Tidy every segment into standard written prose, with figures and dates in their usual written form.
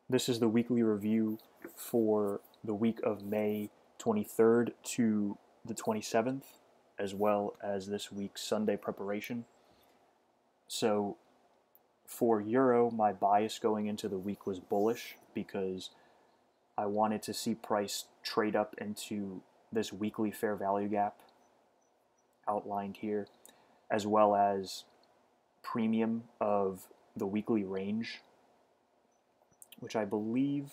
This is the weekly review for the week of May 23rd to the 27th, as well as this week's Sunday preparation. So for Euro, my bias going into the week was bullish because I wanted to see price trade up into this weekly fair value gap outlined here, as well as premium of the weekly range, which I believe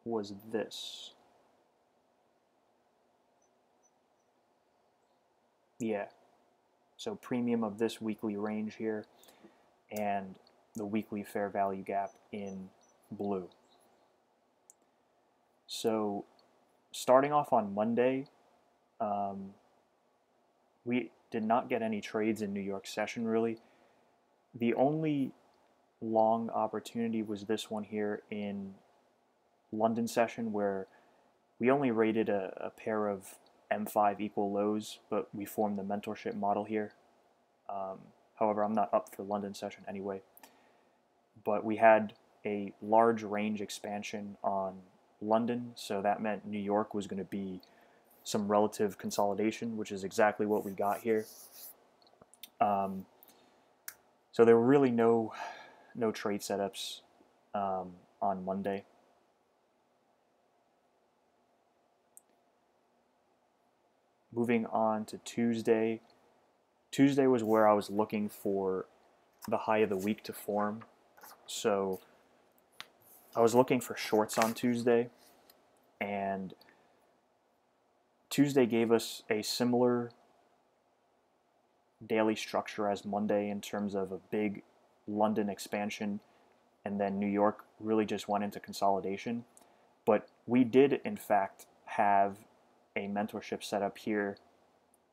was this. Yeah, so premium of this weekly range here and the weekly fair value gap in blue. So starting off on Monday, we did not get any trades in New York session really. The only long opportunity was this one here in London session, where we only rated a pair of M5 equal lows, but we formed the mentorship model here. However, I'm not up for London session anyway. But we had a large range expansion on London, so that meant New York was going to be some relative consolidation, which is exactly what we got here. So there were really no trade setups on Monday. Moving on to Tuesday. Tuesday was where I was looking for the high of the week to form. So I was looking for shorts on Tuesday, and Tuesday gave us a similar daily structure as Monday in terms of a big London expansion, and then New York really just went into consolidation. But we did, in fact, have a mentorship set up here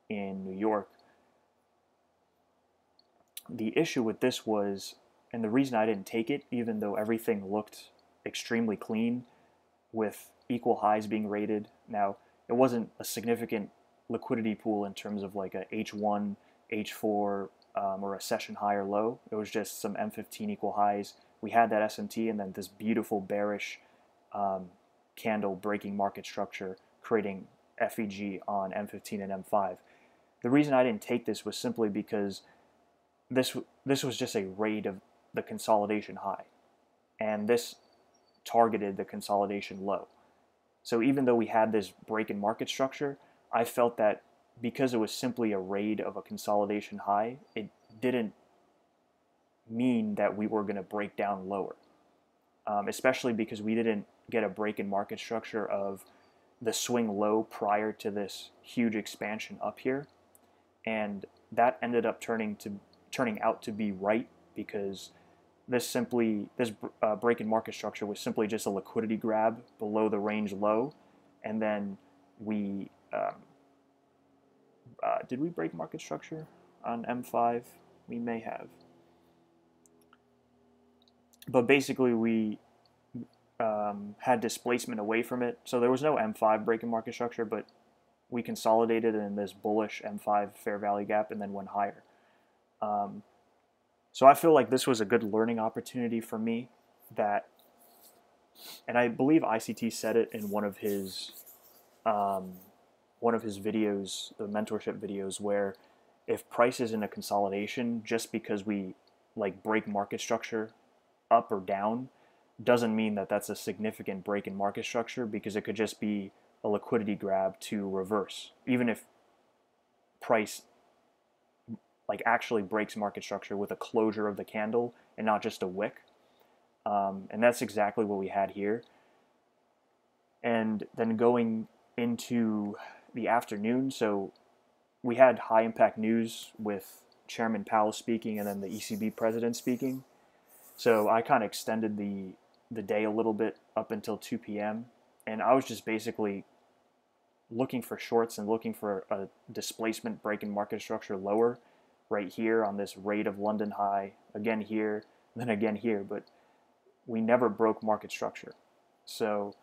in New York. The issue with this was, and the reason I didn't take it, even though everything looked extremely clean with equal highs being rated. Now, it wasn't a significant liquidity pool in terms of like a H1, H4, or a session high or low. It was just some M15 equal highs. We had that SMT and then this beautiful bearish candle breaking market structure, creating FEG on M15 and M5. The reason I didn't take this was simply because this was just a raid of the consolidation high, and this targeted the consolidation low. So even though we had this break in market structure, I felt that because it was simply a raid of a consolidation high, it didn't mean that we were going to break down lower, especially because we didn't get a break in market structure of the swing low prior to this huge expansion up here. And that ended up turning out to be right, because this break in market structure was simply just a liquidity grab below the range low, and then we did we break market structure on M5? We may have, but basically we had displacement away from it, so there was no M5 break in market structure, but we consolidated in this bullish M5 fair value gap and then went higher. So I feel like this was a good learning opportunity for me, and I believe ICT said it in one of his videos, the mentorship videos, where if price is in a consolidation, just because we like break market structure up or down, doesn't mean that that's a significant break in market structure, because it could just be a liquidity grab to reverse, even if price like actually breaks market structure with a closure of the candle and not just a wick. And that's exactly what we had here. And then going into the afternoon, so we had high impact news with Chairman Powell speaking and then the ECB president speaking. So I kind of extended the day a little bit up until 2 p.m. And I was just basically looking for shorts and looking for a displacement break in market structure lower, right here on this rate of London high, again here, then again here, but we never broke market structure. So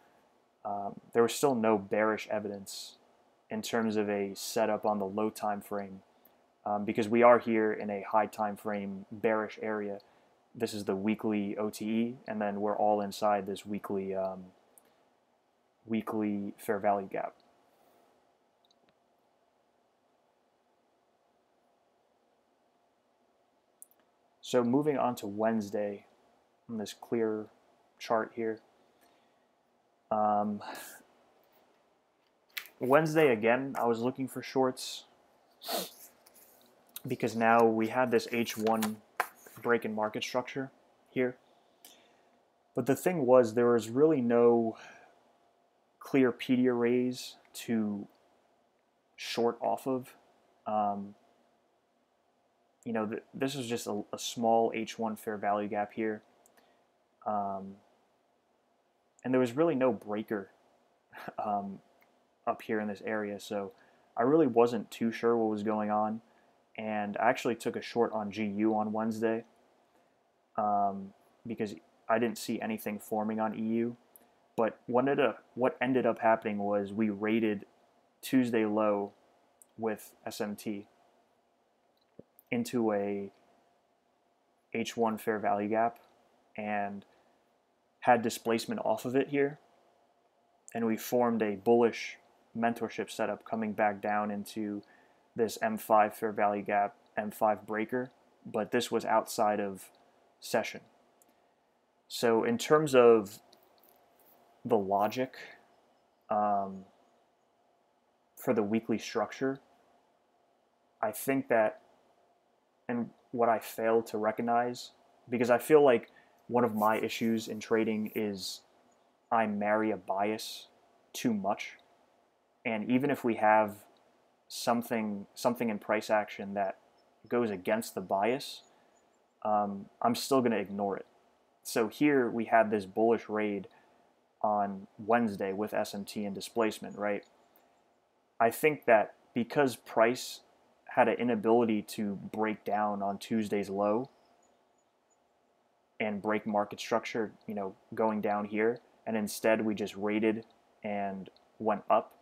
there was still no bearish evidence in terms of a setup on the low time frame, because we are here in a high time frame bearish area. this is the weekly OTE, and then we're all inside this weekly weekly fair value gap. So moving on to Wednesday on this clear chart here. Wednesday again, I was looking for shorts because now we had this H1 break in market structure here. But the thing was, there was really no clear PD arrays to short off of. You know, this is just a small H1 fair value gap here. And there was really no breaker up here in this area, so I really wasn't too sure what was going on. And I actually took a short on GU on Wednesday because I didn't see anything forming on EU. But what ended up happening was we rated Tuesday low with SMT into a H1 fair value gap and had displacement off of it here. And we formed a bullish mentorship setup coming back down into this M5 fair value gap, M5 breaker, but this was outside of session. So in terms of the logic for the weekly structure, I think that, and what I failed to recognize, because I feel like one of my issues in trading is I marry a bias too much. And even if we have something in price action that goes against the bias, I'm still going to ignore it. So here we had this bullish raid on Wednesday with SMT and displacement, right? I think that because price had an inability to break down on Tuesday's low and break market structure, you know, going down here, and instead we just rated and went up,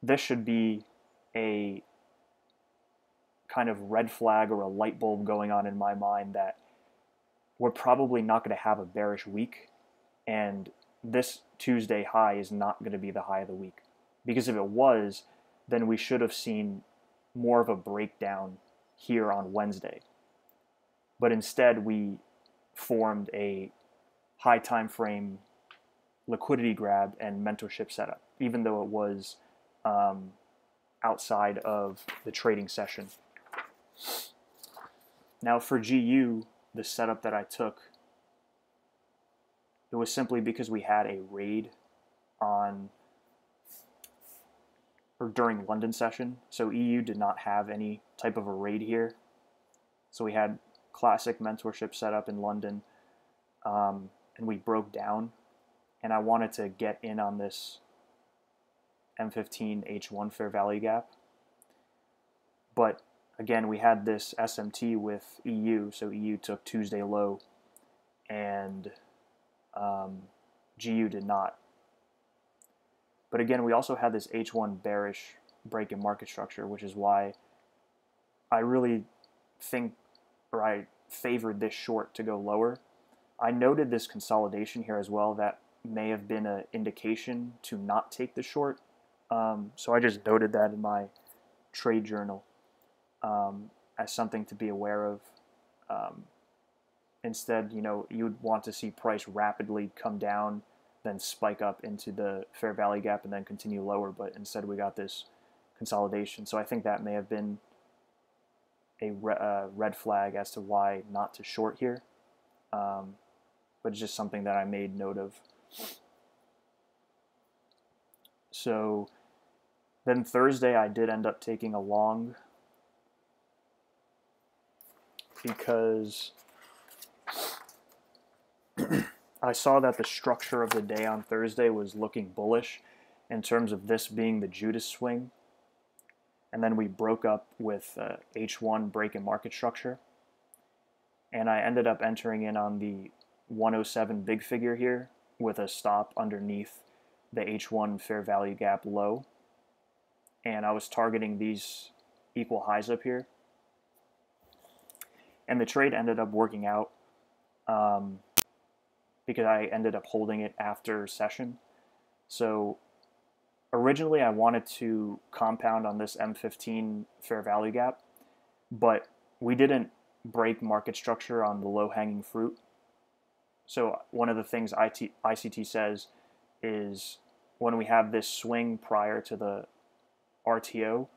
this should be a kind of red flag or a light bulb going on in my mind that we're probably not going to have a bearish week, and this Tuesday high is not going to be the high of the week. Because if it was, then we should have seen more of a breakdown here on Wednesday. But instead, we formed a high time frame liquidity grab and mentorship setup, even though it was outside of the trading session. Now for GU, the setup that I took, it was simply because we had a raid on or during London session. So EU did not have any type of a raid here. So we had classic mentorship setup in London, and we broke down, and I wanted to get in on this M15 H1 fair value gap. But again, we had this SMT with EU, so EU took Tuesday low, and GU did not. But again, we also had this H1 bearish break in market structure, which is why I really think, or I favored this short to go lower. I noted this consolidation here as well. That may have been an indication to not take the short. So I just noted that in my trade journal as something to be aware of. Instead, you know, you would want to see price rapidly come down, then spike up into the fair value gap and then continue lower, but instead we got this consolidation. So I think that may have been a red flag as to why not to short here, but it's just something that I made note of. So then Thursday I did end up taking a long because I saw that the structure of the day on Thursday was looking bullish in terms of this being the Judas swing. And then we broke up with H1 break in market structure. And I ended up entering in on the 107 big figure here with a stop underneath the H1 fair value gap low. And I was targeting these equal highs up here. And the trade ended up working out. because I ended up holding it after session. So originally I wanted to compound on this M15 fair value gap, but we didn't break market structure on the low-hanging fruit. So one of the things ICT says is when we have this swing prior to the RTO,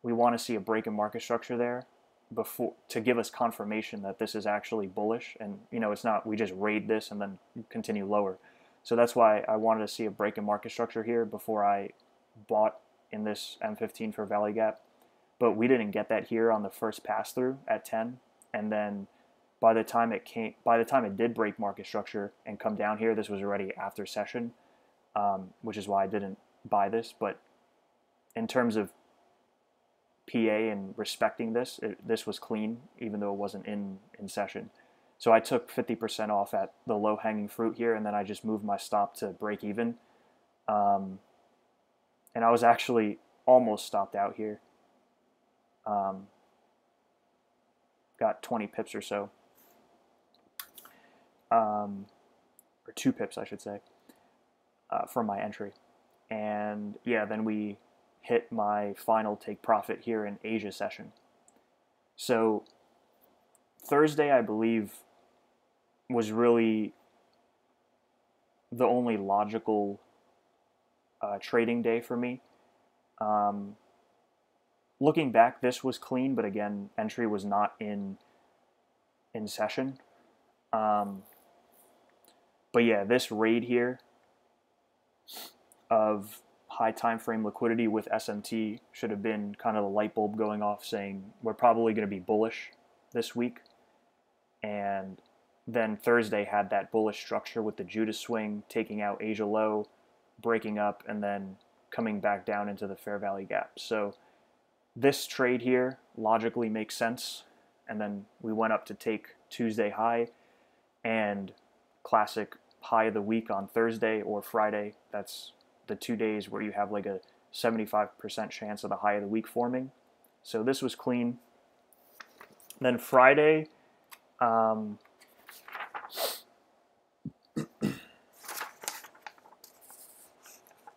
we want to see a break in market structure there before to give us confirmation that this is actually bullish, and it's not we just raid this and then continue lower. So that's why I wanted to see a break in market structure here before I bought in this M15 for value gap. But we didn't get that here on the first pass through at 10, and then by the time it did break market structure and come down here, this was already after session, which is why I didn't buy this. But in terms of PA and respecting this, this was clean, even though it wasn't in session. So I took 50% off at the low-hanging fruit here, and then I just moved my stop to break even. And I was actually almost stopped out here. Got 20 pips or so. Or 2 pips, I should say, from my entry. And yeah, then we hit my final take profit here in Asia session. So Thursday, I believe, was really the only logical trading day for me. Looking back, this was clean, but again, entry was not in session. But yeah, this raid here of high time frame liquidity with SMT should have been kind of the light bulb going off saying we're probably going to be bullish this week. And then Thursday had that bullish structure with the Judas swing, taking out Asia low, breaking up, and then coming back down into the fair value gap. So this trade here logically makes sense. And then we went up to take Tuesday high and classic high of the week on Thursday or Friday. That's the 2 days where you have like a 75% chance of the high of the week forming. So this was clean. Then Friday,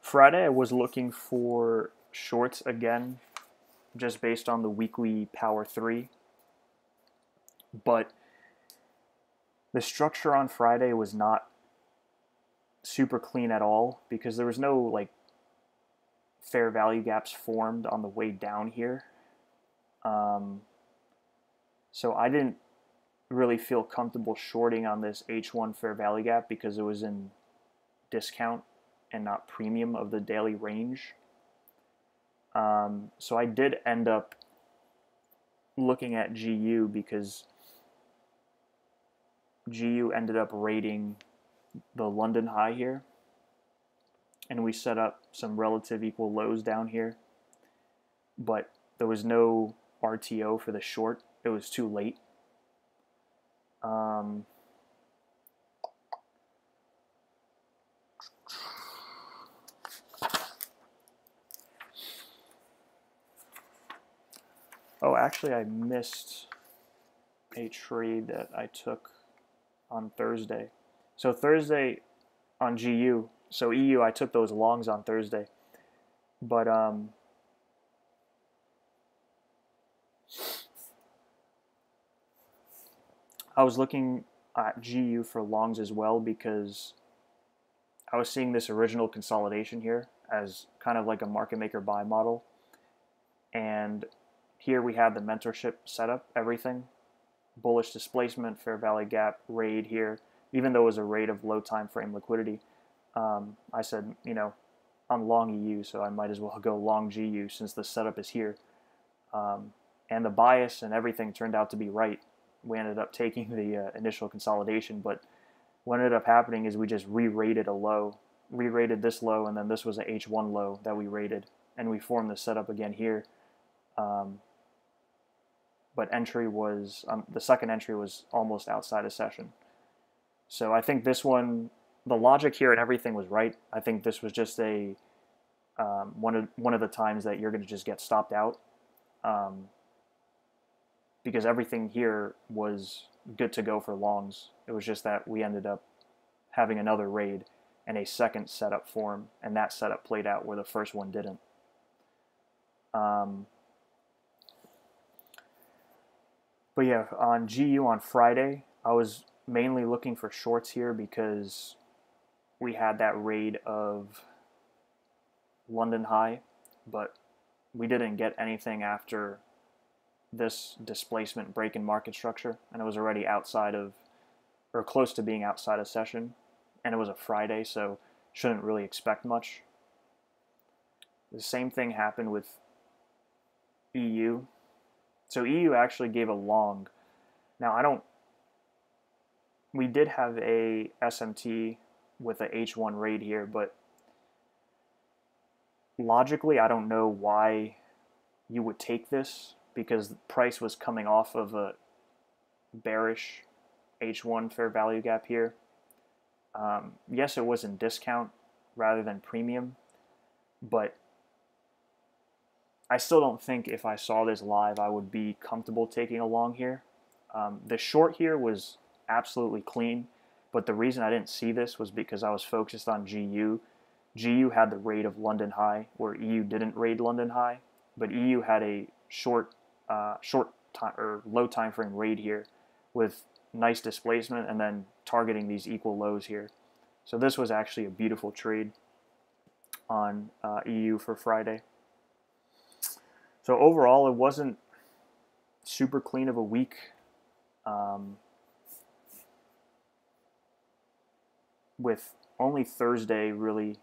Friday I was looking for shorts again, just based on the weekly power 3. But the structure on Friday was not super clean at all because there was no like fair value gaps formed on the way down here. So I didn't really feel comfortable shorting on this H1 fair value gap because it was in discount and not premium of the daily range. So I did end up looking at GU because GU ended up rating the London high here, and we set up some relative equal lows down here, but there was no RTO for the short. It was too late. Oh, actually I missed a trade that I took on Thursday. So Thursday on GU, so EU, I took those longs on Thursday. But I was looking at GU for longs as well because I was seeing this original consolidation here as kind of like a market maker buy model. And here we had the mentorship setup, everything. Bullish displacement, fair value gap, raid here. Even though it was a raid of low time frame liquidity, I said, I'm long EU, so I might as well go long GU since the setup is here. And the bias and everything turned out to be right. We ended up taking the initial consolidation, but what ended up happening is we just re-rated a low, re-rated this low, and then this was a H1 low that we rated, and we formed the setup again here. But entry was, the second entry was almost outside of session. So I think this one, the logic here and everything was right. I think this was just a one of the times that you're going to just get stopped out, because everything here was good to go for longs. It was just that we ended up having another raid and a second setup form, and that setup played out where the first one didn't. But yeah, on GU on Friday, I was mainly looking for shorts here because we had that raid of London High, but we didn't get anything after this displacement break in market structure, and it was already outside of, or close to being outside of session, and it was a Friday, so shouldn't really expect much. The same thing happened with EU. So EU actually gave a long. Now we did have a SMT with a H1 raid here, but logically I don't know why you would take this, because the price was coming off of a bearish H1 fair value gap here. Yes, it was in discount rather than premium, but I still don't think if I saw this live I would be comfortable taking a long here. The short here was absolutely clean, but the reason I didn't see this was because I was focused on GU. GU had the raid of London High, where EU didn't raid London High, but EU had a short time or low time frame raid here with nice displacement and then targeting these equal lows here. So this was actually a beautiful trade on EU for Friday. So overall, it wasn't super clean of a week. With only Thursday really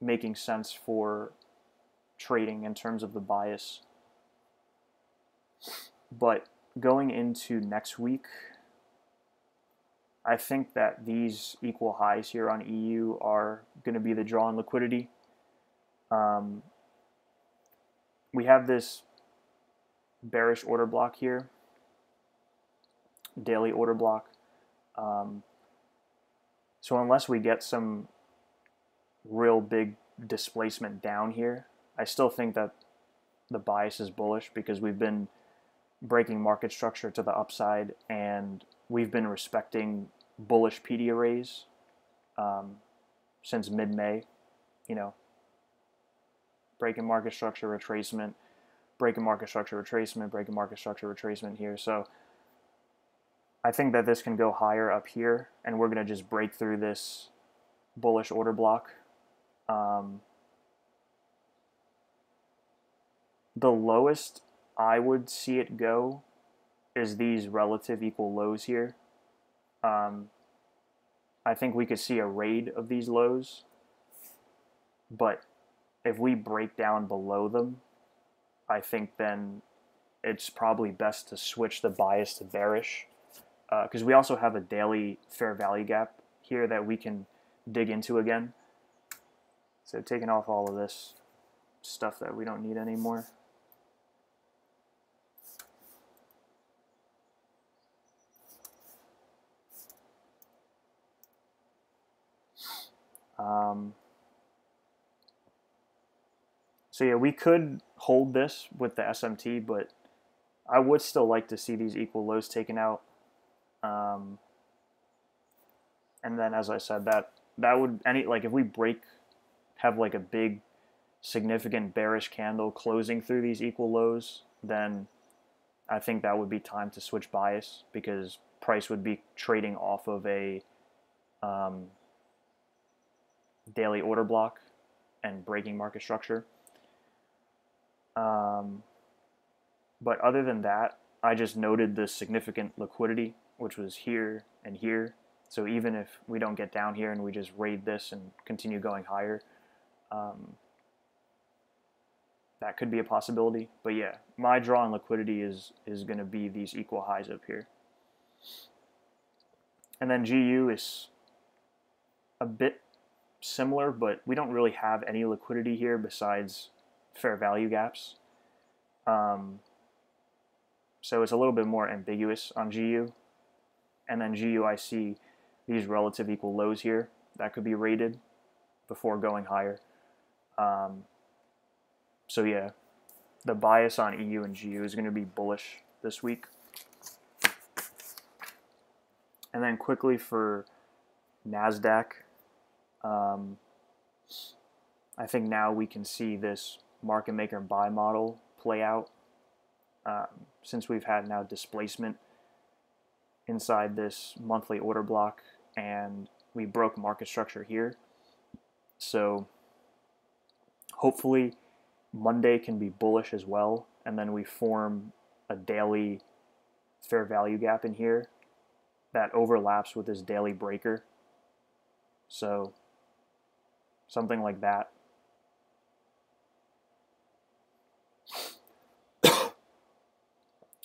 making sense for trading in terms of the bias. But going into next week, I think that these equal highs here on EU are going to be the draw on liquidity. We have this bearish order block here, daily order block. So unless we get some real big displacement down here, I still think that the bias is bullish, because we've been breaking market structure to the upside and we've been respecting bullish PD arrays since mid-May. You know, breaking market structure retracement, breaking market structure retracement, breaking market structure retracement here. So I think that this can go higher up here, and we're going to just break through this bullish order block. The lowest I would see it go is these relative equal lows here. I think we could see a raid of these lows, but if we break down below them, I think then it's probably best to switch the bias to bearish, because we also have a daily fair value gap here that we can dig into again. So taking off all of this stuff that we don't need anymore. So yeah, we could hold this with the SMT, but I would still like to see these equal lows taken out. And then, as I said, that would if we have like a big significant bearish candle closing through these equal lows, then I think that would be time to switch bias, because price would be trading off of a daily order block and breaking market structure. But other than that, I just noted the significant liquidity, which was here and here. So even if we don't get down here and we just raid this and continue going higher, that could be a possibility. But yeah, my draw on liquidity is going to be these equal highs up here. And then GU is a bit similar, but we don't really have any liquidity here besides fair value gaps. So it's a little bit more ambiguous on GU. And then GU, I see these relative equal lows here that could be rated before going higher. So yeah, the bias on EU and GU is going to be bullish this week. And then quickly for NASDAQ, I think now we can see this market maker buy model play out since we've had now displacement inside this monthly order block and we broke market structure here. So hopefully Monday can be bullish as well, and then we form a daily fair value gap in here that overlaps with this daily breaker. So something like that.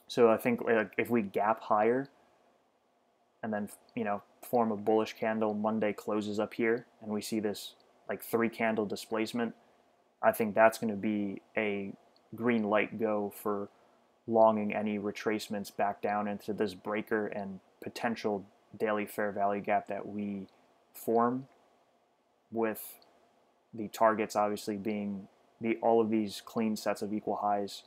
So I think if we gap higher and then, you know, form a bullish candle, Monday closes up here and we see this like 3 candle displacement, I think that's going to be a green light go for longing any retracements back down into this breaker and potential daily fair value gap that we form, with the targets obviously being all of these clean sets of equal highs